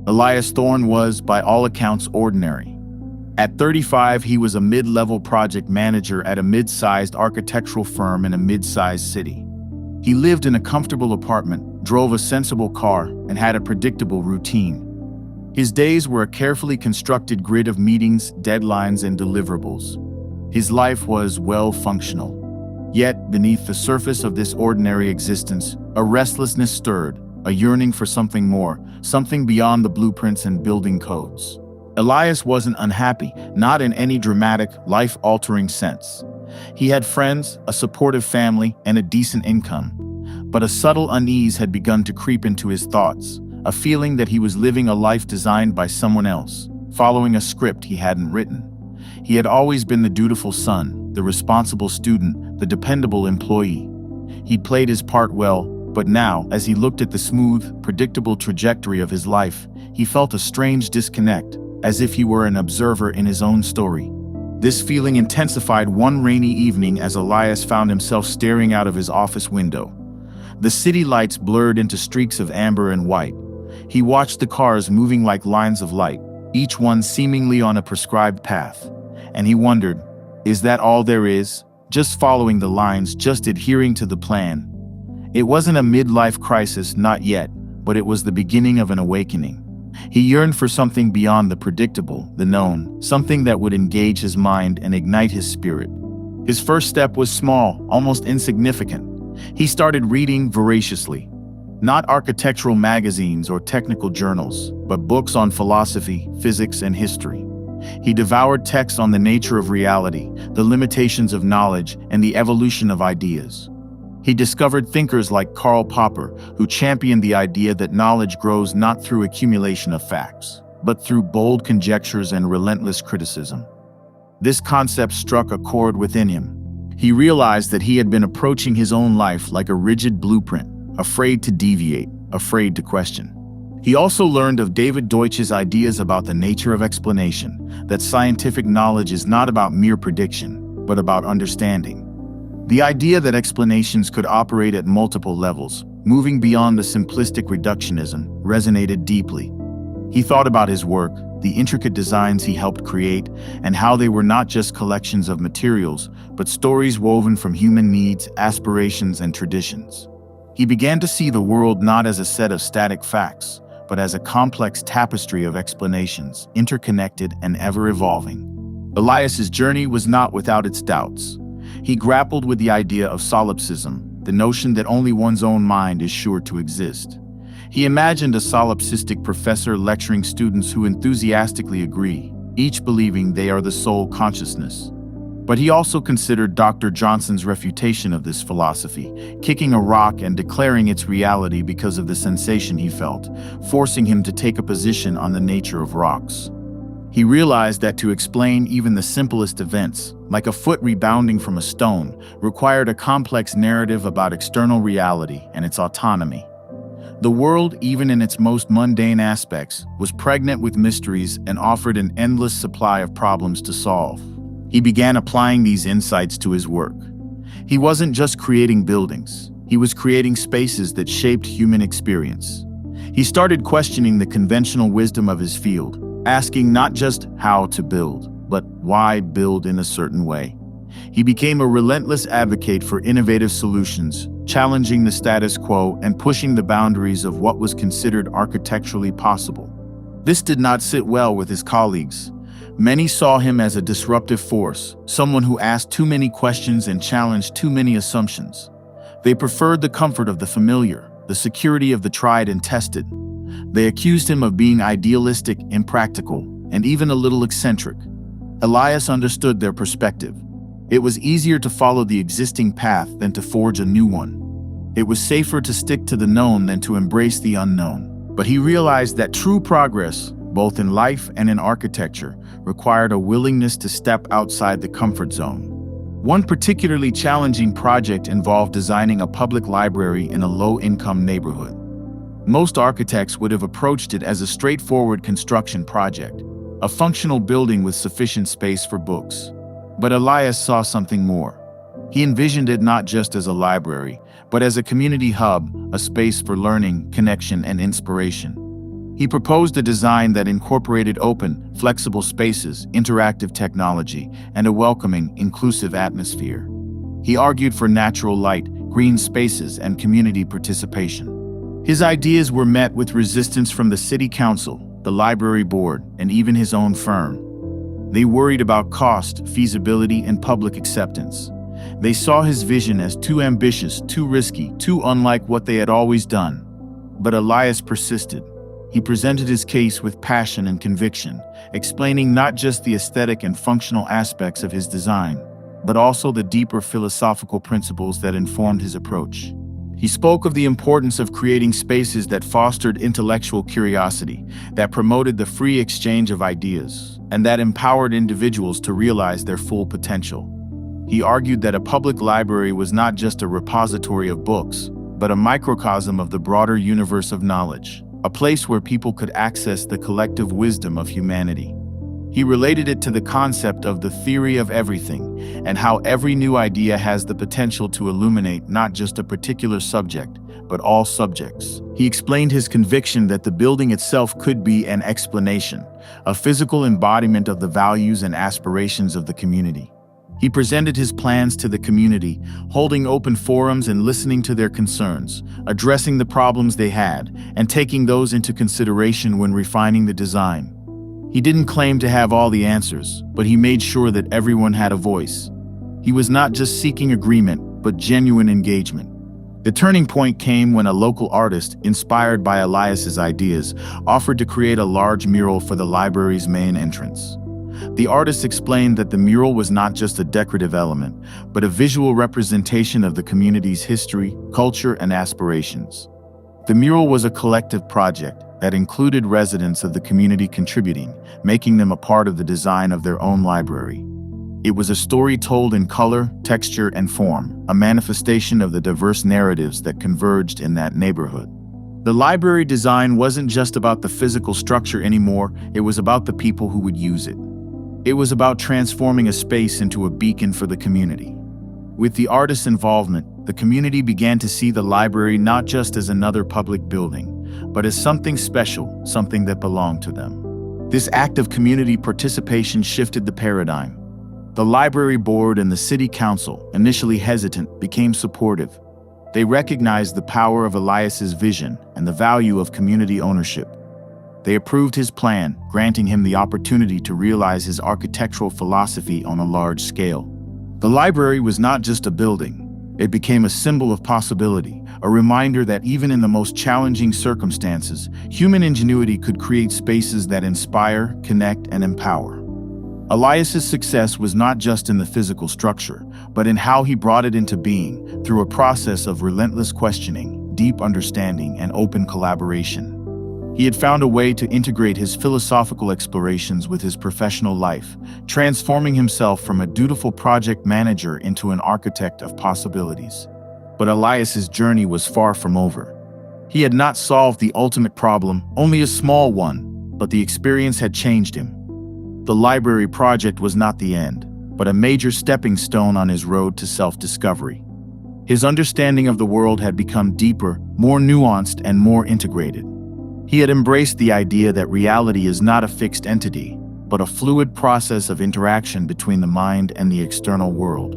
Elias Thorne was, by all accounts, ordinary. At 35, he was a mid-level project manager at a mid-sized architectural firm in a mid-sized city. He lived in a comfortable apartment, drove a sensible car, and had a predictable routine. His days were a carefully constructed grid of meetings, deadlines, and deliverables. His life was well functional. Yet, beneath the surface of this ordinary existence, a restlessness stirred, a yearning for something more, something beyond the blueprints and building codes. Elias wasn't unhappy, not in any dramatic, life-altering sense. He had friends, a supportive family, and a decent income. But a subtle unease had begun to creep into his thoughts, a feeling that he was living a life designed by someone else, following a script he hadn't written. He had always been the dutiful son, the responsible student, the dependable employee. He'd played his part well, but now, as he looked at the smooth, predictable trajectory of his life, he felt a strange disconnect, as if he were an observer in his own story. This feeling intensified one rainy evening as Elias found himself staring out of his office window. The city lights blurred into streaks of amber and white. He watched the cars moving like lines of light, each one seemingly on a prescribed path. And he wondered, is that all there is? Just following the lines, just adhering to the plan. It wasn't a midlife crisis, not yet, but it was the beginning of an awakening. He yearned for something beyond the predictable, the known, something that would engage his mind and ignite his spirit. His first step was small, almost insignificant. He started reading voraciously. Not architectural magazines or technical journals, but books on philosophy, physics, and history. He devoured texts on the nature of reality, the limitations of knowledge, and the evolution of ideas. He discovered thinkers like Karl Popper, who championed the idea that knowledge grows not through accumulation of facts, but through bold conjectures and relentless criticism. This concept struck a chord within him. He realized that he had been approaching his own life like a rigid blueprint, afraid to deviate, afraid to question. He also learned of David Deutsch's ideas about the nature of explanation, that scientific knowledge is not about mere prediction, but about understanding. The idea that explanations could operate at multiple levels, moving beyond the simplistic reductionism, resonated deeply. He thought about his work, the intricate designs he helped create, and how they were not just collections of materials, but stories woven from human needs, aspirations, and traditions. He began to see the world not as a set of static facts, but as a complex tapestry of explanations, interconnected and ever-evolving. Elias's journey was not without its doubts. He grappled with the idea of solipsism, the notion that only one's own mind is sure to exist. He imagined a solipsistic professor lecturing students who enthusiastically agree, each believing they are the sole consciousness. But he also considered Dr. Johnson's refutation of this philosophy, kicking a rock and declaring its reality because of the sensation he felt, forcing him to take a position on the nature of rocks. He realized that to explain even the simplest events, like a foot rebounding from a stone, required a complex narrative about external reality and its autonomy. The world, even in its most mundane aspects, was pregnant with mysteries and offered an endless supply of problems to solve. He began applying these insights to his work. He wasn't just creating buildings, he was creating spaces that shaped human experience. He started questioning the conventional wisdom of his field, asking not just how to build, but why build in a certain way. He became a relentless advocate for innovative solutions, challenging the status quo and pushing the boundaries of what was considered architecturally possible. This did not sit well with his colleagues. Many saw him as a disruptive force, someone who asked too many questions and challenged too many assumptions. They preferred the comfort of the familiar, the security of the tried and tested. They accused him of being idealistic, impractical, and even a little eccentric. Elias understood their perspective. It was easier to follow the existing path than to forge a new one. It was safer to stick to the known than to embrace the unknown. But he realized that true progress, both in life and in architecture, required a willingness to step outside the comfort zone. One particularly challenging project involved designing a public library in a low-income neighborhood. Most architects would have approached it as a straightforward construction project, a functional building with sufficient space for books. But Elias saw something more. He envisioned it not just as a library, but as a community hub, a space for learning, connection, and inspiration. He proposed a design that incorporated open, flexible spaces, interactive technology, and a welcoming, inclusive atmosphere. He argued for natural light, green spaces, and community participation. His ideas were met with resistance from the city council, the library board, and even his own firm. They worried about cost, feasibility, and public acceptance. They saw his vision as too ambitious, too risky, too unlike what they had always done. But Elias persisted. He presented his case with passion and conviction, explaining not just the aesthetic and functional aspects of his design, but also the deeper philosophical principles that informed his approach. He spoke of the importance of creating spaces that fostered intellectual curiosity, that promoted the free exchange of ideas, and that empowered individuals to realize their full potential. He argued that a public library was not just a repository of books, but a microcosm of the broader universe of knowledge, a place where people could access the collective wisdom of humanity. He related it to the concept of the theory of everything and how every new idea has the potential to illuminate not just a particular subject, but all subjects. He explained his conviction that the building itself could be an explanation, a physical embodiment of the values and aspirations of the community. He presented his plans to the community, holding open forums and listening to their concerns, addressing the problems they had, and taking those into consideration when refining the design. He didn't claim to have all the answers, but he made sure that everyone had a voice. He was not just seeking agreement, but genuine engagement. The turning point came when a local artist, inspired by Elias's ideas, offered to create a large mural for the library's main entrance. The artist explained that the mural was not just a decorative element, but a visual representation of the community's history, culture, and aspirations. The mural was a collective project that included residents of the community contributing, making them a part of the design of their own library. It was a story told in color, texture, and form, a manifestation of the diverse narratives that converged in that neighborhood. The library design wasn't just about the physical structure anymore, it was about the people who would use it. It was about transforming a space into a beacon for the community. With the artist's involvement, the community began to see the library not just as another public building, but as something special, something that belonged to them. This act of community participation shifted the paradigm. The library board and the city council, initially hesitant, became supportive. They recognized the power of Elias's vision and the value of community ownership. They approved his plan, granting him the opportunity to realize his architectural philosophy on a large scale. The library was not just a building. It became a symbol of possibility, a reminder that even in the most challenging circumstances, human ingenuity could create spaces that inspire, connect, and empower. Elias's success was not just in the physical structure, but in how he brought it into being through a process of relentless questioning, deep understanding, and open collaboration. He had found a way to integrate his philosophical explorations with his professional life, transforming himself from a dutiful project manager into an architect of possibilities. But Elias's journey was far from over. He had not solved the ultimate problem, only a small one, but the experience had changed him. The library project was not the end, but a major stepping stone on his road to self-discovery. His understanding of the world had become deeper, more nuanced, and more integrated. He had embraced the idea that reality is not a fixed entity, but a fluid process of interaction between the mind and the external world.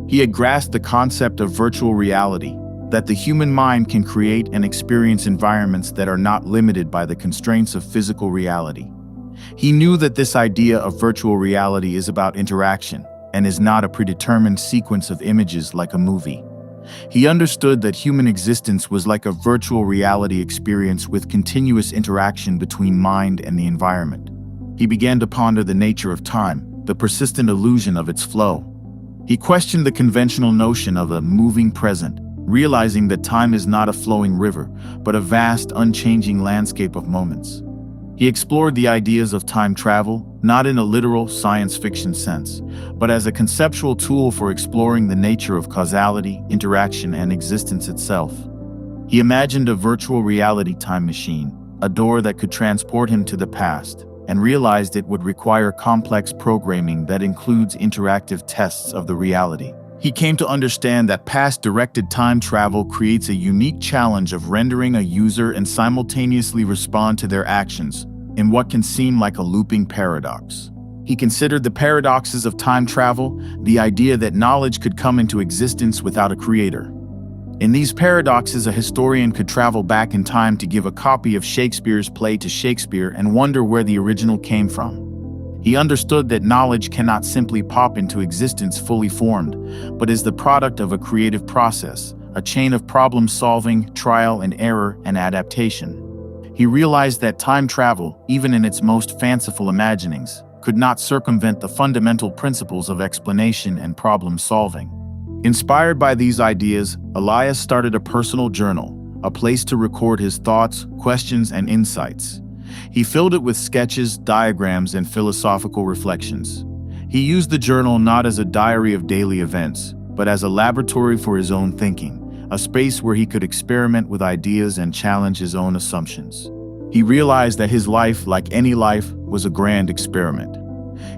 He had grasped the concept of virtual reality, that the human mind can create and experience environments that are not limited by the constraints of physical reality. He knew that this idea of virtual reality is about interaction and is not a predetermined sequence of images like a movie. He understood that human existence was like a virtual reality experience with continuous interaction between mind and the environment. He began to ponder the nature of time, the persistent illusion of its flow. He questioned the conventional notion of a moving present, realizing that time is not a flowing river, but a vast, unchanging landscape of moments. He explored the ideas of time travel, not in a literal science fiction sense, but as a conceptual tool for exploring the nature of causality, interaction, and existence itself. He imagined a virtual reality time machine, a door that could transport him to the past, and realized it would require complex programming that includes interactive tests of the reality. He came to understand that past-directed time travel creates a unique challenge of rendering a user and simultaneously respond to their actions in what can seem like a looping paradox. He considered the paradoxes of time travel, the idea that knowledge could come into existence without a creator. In these paradoxes, a historian could travel back in time to give a copy of Shakespeare's play to Shakespeare and wonder where the original came from. He understood that knowledge cannot simply pop into existence fully formed, but is the product of a creative process, a chain of problem-solving, trial and error, and adaptation. He realized that time travel, even in its most fanciful imaginings, could not circumvent the fundamental principles of explanation and problem-solving. Inspired by these ideas, Elias started a personal journal, a place to record his thoughts, questions, and insights. He filled it with sketches, diagrams, and philosophical reflections. He used the journal not as a diary of daily events, but as a laboratory for his own thinking, a space where he could experiment with ideas and challenge his own assumptions. He realized that his life, like any life, was a grand experiment.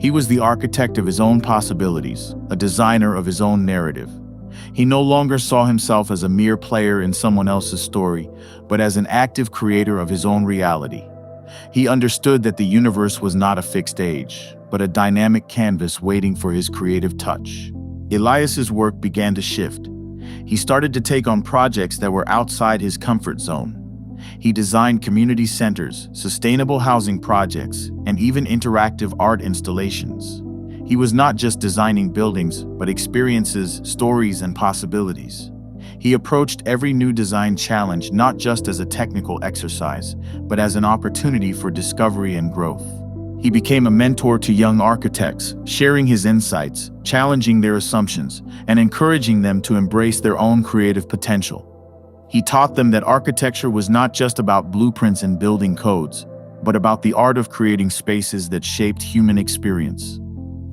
He was the architect of his own possibilities, a designer of his own narrative. He no longer saw himself as a mere player in someone else's story, but as an active creator of his own reality. He understood that the universe was not a fixed age, but a dynamic canvas waiting for his creative touch. Elias's work began to shift. He started to take on projects that were outside his comfort zone. He designed community centers, sustainable housing projects, and even interactive art installations. He was not just designing buildings, but experiences, stories, and possibilities. He approached every new design challenge not just as a technical exercise, but as an opportunity for discovery and growth. He became a mentor to young architects, sharing his insights, challenging their assumptions, and encouraging them to embrace their own creative potential. He taught them that architecture was not just about blueprints and building codes, but about the art of creating spaces that shaped human experience.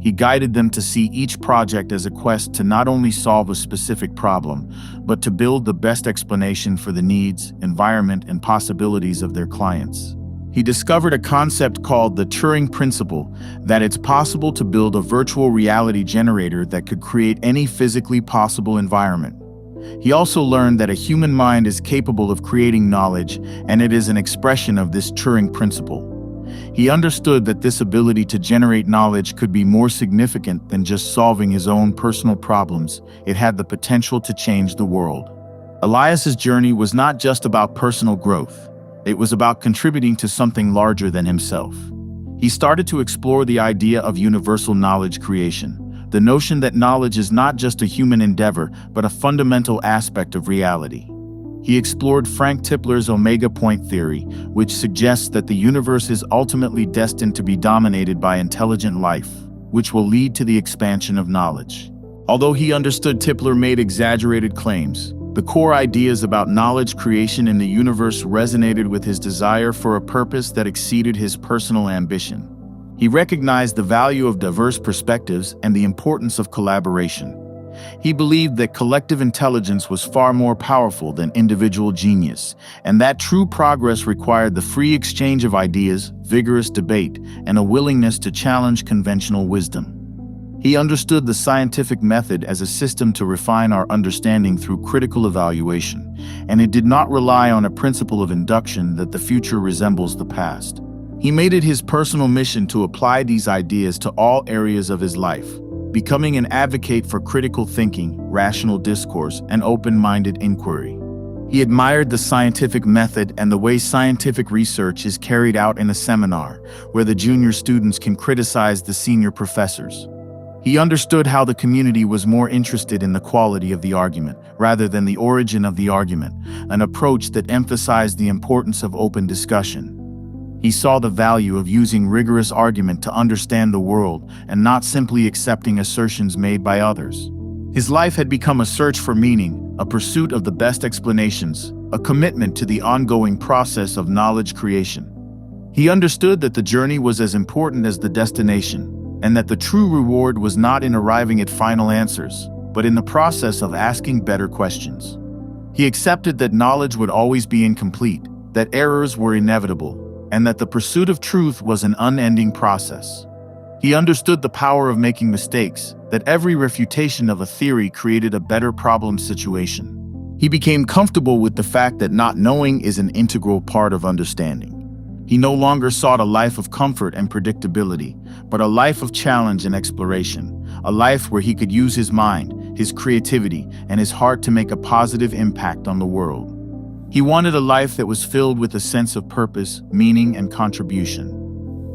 He guided them to see each project as a quest to not only solve a specific problem, but to build the best explanation for the needs, environment, and possibilities of their clients. He discovered a concept called the Turing principle, that it's possible to build a virtual reality generator that could create any physically possible environment. He also learned that a human mind is capable of creating knowledge, and it is an expression of this Turing principle. He understood that this ability to generate knowledge could be more significant than just solving his own personal problems. It had the potential to change the world. Elias's journey was not just about personal growth. It was about contributing to something larger than himself. He started to explore the idea of universal knowledge creation, the notion that knowledge is not just a human endeavor, but a fundamental aspect of reality. He explored Frank Tipler's omega point theory, which suggests that the universe is ultimately destined to be dominated by intelligent life, which will lead to the expansion of knowledge. Although he understood Tipler made exaggerated claims, the core ideas about knowledge creation in the universe resonated with his desire for a purpose that exceeded his personal ambition. He recognized the value of diverse perspectives and the importance of collaboration. He believed that collective intelligence was far more powerful than individual genius, and that true progress required the free exchange of ideas, vigorous debate, and a willingness to challenge conventional wisdom. He understood the scientific method as a system to refine our understanding through critical evaluation, and it did not rely on a principle of induction that the future resembles the past. He made it his personal mission to apply these ideas to all areas of his life, becoming an advocate for critical thinking, rational discourse, and open-minded inquiry. He admired the scientific method and the way scientific research is carried out in a seminar, where the junior students can criticize the senior professors. He understood how the community was more interested in the quality of the argument, rather than the origin of the argument, an approach that emphasized the importance of open discussion. He saw the value of using rigorous argument to understand the world and not simply accepting assertions made by others. His life had become a search for meaning, a pursuit of the best explanations, a commitment to the ongoing process of knowledge creation. He understood that the journey was as important as the destination, and that the true reward was not in arriving at final answers, but in the process of asking better questions. He accepted that knowledge would always be incomplete, that errors were inevitable, and that the pursuit of truth was an unending process. He understood the power of making mistakes, that every refutation of a theory created a better problem situation. He became comfortable with the fact that not knowing is an integral part of understanding. He no longer sought a life of comfort and predictability, but a life of challenge and exploration, a life where he could use his mind, his creativity, and his heart to make a positive impact on the world. He wanted a life that was filled with a sense of purpose, meaning, and contribution.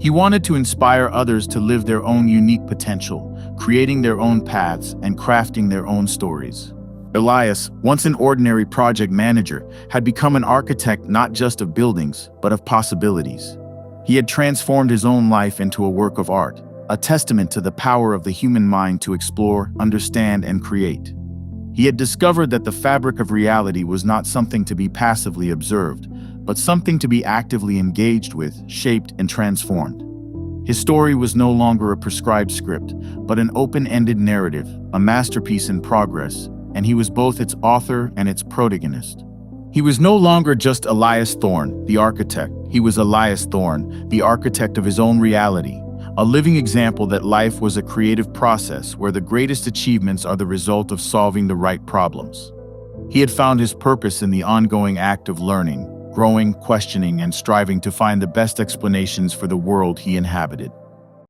He wanted to inspire others to live their own unique potential, creating their own paths and crafting their own stories. Elias, once an ordinary project manager, had become an architect not just of buildings, but of possibilities. He had transformed his own life into a work of art, a testament to the power of the human mind to explore, understand, and create. He had discovered that the fabric of reality was not something to be passively observed, but something to be actively engaged with, shaped, and transformed. His story was no longer a prescribed script, but an open-ended narrative, a masterpiece in progress, and he was both its author and its protagonist. He was no longer just Elias Thorne, the architect. He was Elias Thorne, the architect of his own reality, a living example that life was a creative process where the greatest achievements are the result of solving the right problems. He had found his purpose in the ongoing act of learning, growing, questioning, and striving to find the best explanations for the world he inhabited.